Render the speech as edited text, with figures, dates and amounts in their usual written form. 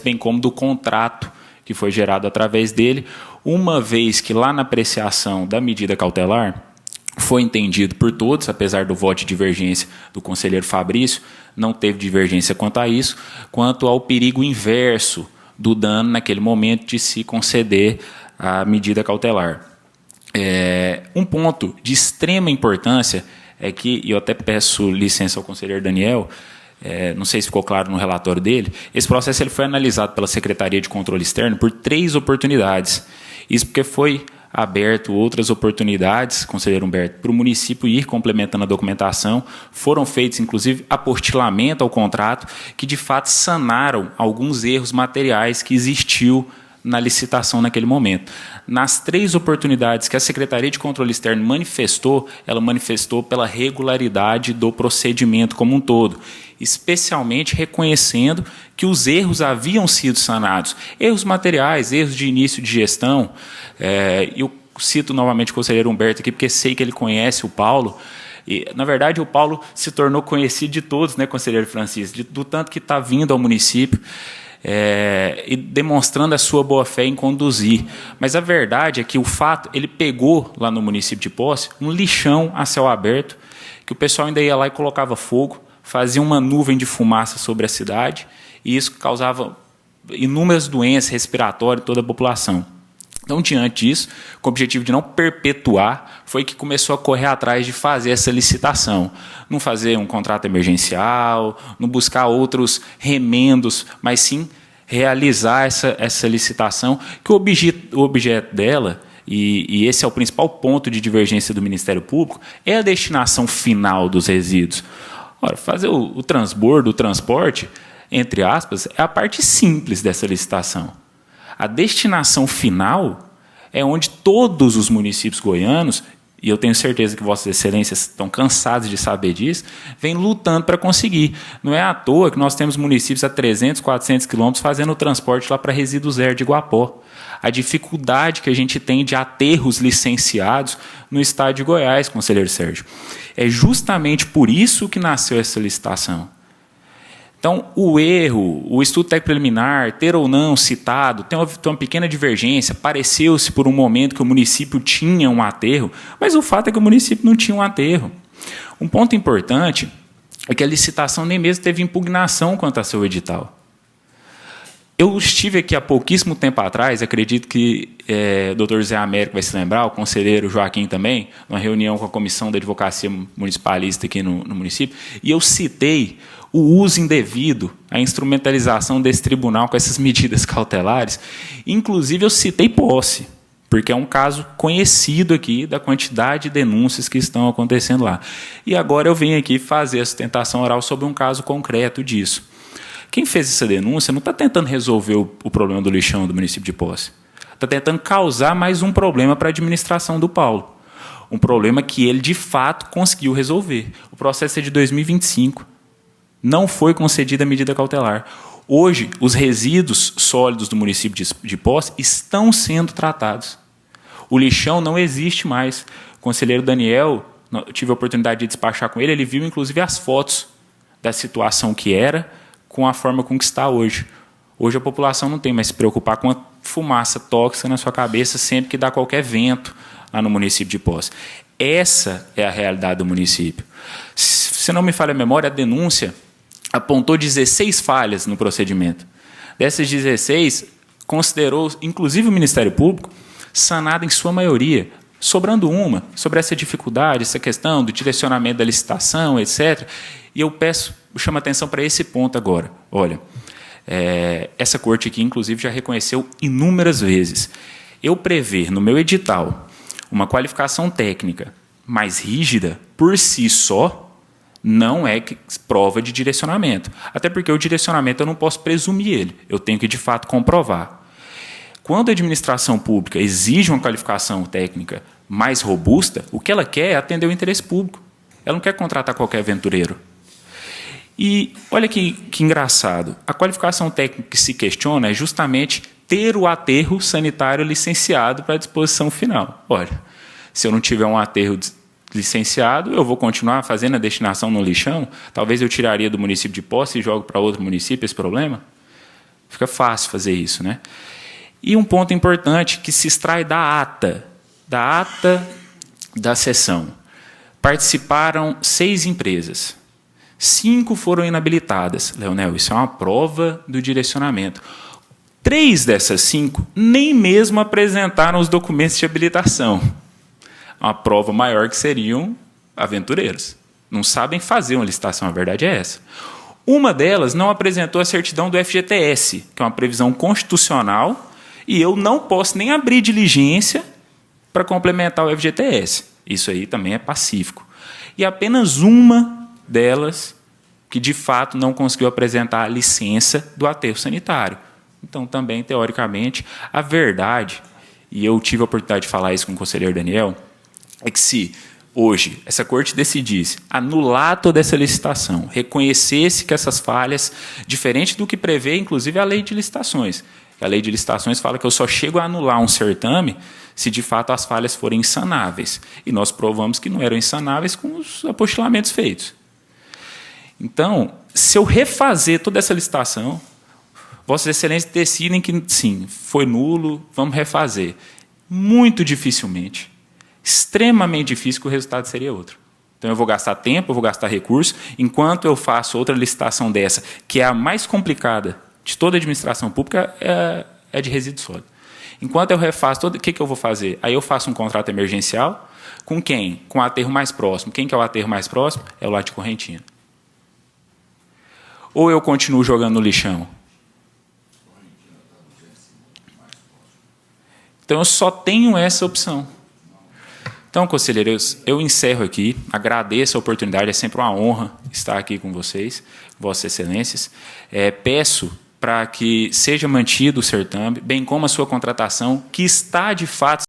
bem como do contrato que foi gerado através dele, uma vez que lá na apreciação da medida cautelar foi entendido por todos, apesar do voto de divergência do conselheiro Fabrício, não teve divergência quanto a isso, quanto ao perigo inverso do dano naquele momento de se conceder a medida cautelar. Um ponto de extrema importância é que, e eu até peço licença ao conselheiro Daniel, não sei se ficou claro no relatório dele, esse processo ele foi analisado pela Secretaria de Controle Externo por 3 oportunidades. Isso porque foi aberto outras oportunidades, conselheiro Humberto, para o município ir complementando a documentação. Foram feitos, inclusive, apostilamento ao contrato, que de fato sanaram alguns erros materiais que existiu na licitação naquele momento. Nas 3 oportunidades que a Secretaria de Controle Externo manifestou, ela manifestou pela regularidade do procedimento como um todo, especialmente reconhecendo que os erros haviam sido sanados. Erros materiais, erros de início de gestão. Eu cito novamente o conselheiro Humberto aqui, porque sei que ele conhece o Paulo. E, na verdade, o Paulo se tornou conhecido de todos, né, conselheiro Francisco, do tanto que está vindo ao município. E demonstrando a sua boa-fé em conduzir. Mas a verdade é que o fato, ele pegou lá no município de Posse um lixão a céu aberto, que o pessoal ainda ia lá e colocava fogo, fazia uma nuvem de fumaça sobre a cidade, e isso causava inúmeras doenças respiratórias em toda a população. Então, diante disso, com o objetivo de não perpetuar, foi que começou a correr atrás de fazer essa licitação. Não fazer um contrato emergencial, não buscar outros remendos, mas sim realizar essa licitação, que o objeto dela, e esse é o principal ponto de divergência do Ministério Público, é a destinação final dos resíduos. Ora, fazer o transbordo, o transporte, entre aspas, é a parte simples dessa licitação. A destinação final é onde todos os municípios goianos, e eu tenho certeza que Vossas Excelências estão cansados de saber disso, vêm lutando para conseguir. Não é à toa que nós temos municípios a 300, 400 quilômetros fazendo o transporte lá para resíduo zero de Iguapó. A dificuldade que a gente tem de aterros licenciados no estado de Goiás, conselheiro Sérgio. É justamente por isso que nasceu essa licitação. Então, o erro, o estudo técnico preliminar, ter ou não citado, tem uma pequena divergência, pareceu-se por um momento que o município tinha um aterro, mas o fato é que o município não tinha um aterro. Um ponto importante é que a licitação nem mesmo teve impugnação quanto a seu edital. Eu estive aqui há pouquíssimo tempo atrás, acredito que o doutor José Américo vai se lembrar, o conselheiro Joaquim também, numa reunião com a Comissão da Advocacia Municipalista aqui no município, e eu citei o uso indevido, a instrumentalização desse tribunal com essas medidas cautelares. Inclusive, eu citei Posse, porque é um caso conhecido aqui da quantidade de denúncias que estão acontecendo lá. E agora eu venho aqui fazer a sustentação oral sobre um caso concreto disso. Quem fez essa denúncia não está tentando resolver o problema do lixão do município de Posse. Está tentando causar mais um problema para a administração do Paulo. Um problema que ele, de fato, conseguiu resolver. O processo é de 2025. Não foi concedida a medida cautelar. Hoje, os resíduos sólidos do município de Posse estão sendo tratados. O lixão não existe mais. O conselheiro Daniel, eu tive a oportunidade de despachar com ele, ele viu, inclusive, as fotos da situação que era com a forma com que está hoje. Hoje a população não tem mais se preocupar com a fumaça tóxica na sua cabeça sempre que dá qualquer vento lá no município de Posse. Essa é a realidade do município. Se não me falha a memória, a denúncia apontou 16 falhas no procedimento. Dessas 16, considerou, inclusive o Ministério Público, sanada em sua maioria, sobrando uma, sobre essa dificuldade, essa questão do direcionamento da licitação, etc. E eu chamo a atenção para esse ponto agora. Olha, essa corte aqui, inclusive, já reconheceu inúmeras vezes. Eu prever no meu edital uma qualificação técnica mais rígida, por si só, não é prova de direcionamento. Até porque o direcionamento eu não posso presumir ele, eu tenho que, de fato, comprovar. Quando a administração pública exige uma qualificação técnica mais robusta, o que ela quer é atender o interesse público. Ela não quer contratar qualquer aventureiro. E olha que engraçado, a qualificação técnica que se questiona é justamente ter o aterro sanitário licenciado para a disposição final. Olha, se eu não tiver um aterro licenciado, eu vou continuar fazendo a destinação no lixão? Talvez eu tiraria do município de Posse e jogo para outro município esse problema? Fica fácil fazer isso, né? E um ponto importante que se extrai da ata da sessão. Participaram 6 empresas. 5 foram inabilitadas. Leonel, isso é uma prova do direcionamento. 3 dessas 5 nem mesmo apresentaram os documentos de habilitação. Uma prova maior que seriam aventureiros. Não sabem fazer uma licitação, a verdade é essa. Uma delas não apresentou a certidão do FGTS, que é uma previsão constitucional, e eu não posso nem abrir diligência para complementar o FGTS. Isso aí também é pacífico. E apenas uma delas que, de fato, não conseguiu apresentar a licença do aterro sanitário. Então, também, teoricamente, a verdade, e eu tive a oportunidade de falar isso com o conselheiro Daniel, é que se hoje essa corte decidisse anular toda essa licitação, reconhecesse que essas falhas, diferente do que prevê, inclusive, a lei de licitações. A lei de licitações fala que eu só chego a anular um certame se, de fato, as falhas forem insanáveis. E nós provamos que não eram insanáveis com os apostilamentos feitos. Então, se eu refazer toda essa licitação, Vossas Excelências decidem que, sim, foi nulo, vamos refazer. Muito dificilmente, extremamente difícil, que o resultado seria outro. Então, eu vou gastar tempo, eu vou gastar recurso, enquanto eu faço outra licitação dessa, que é a mais complicada de toda a administração pública, é de resíduo sólido. Enquanto eu refaço, o que eu vou fazer? Aí eu faço um contrato emergencial com quem? Com o aterro mais próximo. Quem que é o aterro mais próximo? É o Lago de Correntina. Ou eu continuo jogando no lixão? Então, eu só tenho essa opção. Então, conselheiros, eu encerro aqui, agradeço a oportunidade, é sempre uma honra estar aqui com vocês, Vossas Excelências. Peço para que seja mantido o certame, bem como a sua contratação, que está, de fato,